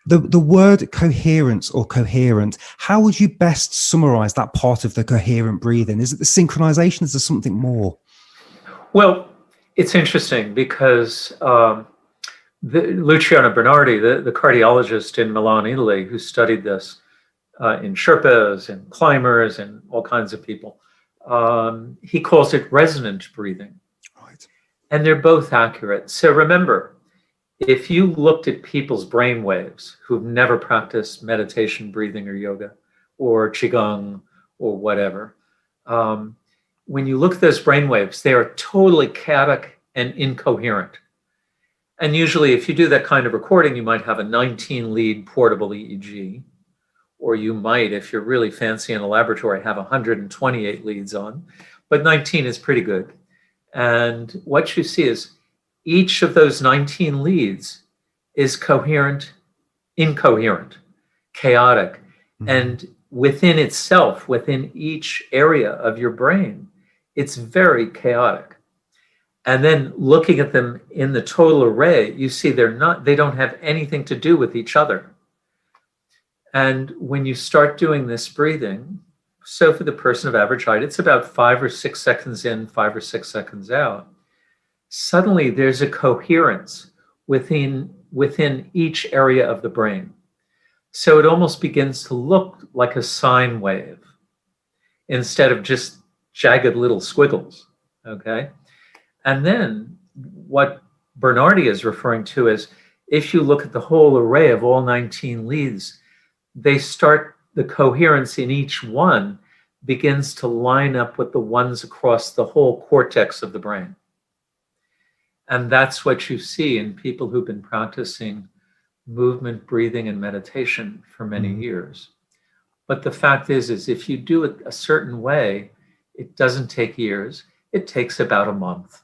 The word coherence or coherent, how would you best summarize that part of the coherent breathing? Is it the synchronization? Is there something more? Well, it's interesting because Luciano Bernardi, the cardiologist in Milan, Italy, who studied this in Sherpas and climbers and all kinds of people, he calls it resonant breathing. Right. And they're both accurate. So remember, if you looked at people's brain waves who've never practiced meditation, breathing, or yoga, or qigong, or whatever, when you look at those brain waves, they are totally chaotic and incoherent. And usually, if you do that kind of recording, you might have a 19-lead portable EEG, or you might, if you're really fancy in a laboratory, have 128 leads on, but 19 is pretty good. And what you see is each of those 19 leads is coherent, incoherent, chaotic, and within itself, within each area of your brain, it's very chaotic. And then looking at them in the total array, you see they don't have anything to do with each other. And when you start doing this breathing, so for the person of average height, it's about 5 or 6 seconds in, 5 or 6 seconds out. Suddenly there's a coherence within each area of the brain. So it almost begins to look like a sine wave instead of just jagged little squiggles, okay? And then what Bernardi is referring to is if you look at the whole array of all 19 leads, the coherence in each one begins to line up with the ones across the whole cortex of the brain. And that's what you see in people who've been practicing movement, breathing, and meditation for many years. But the fact is if you do it a certain way, it doesn't take years. It takes about a month.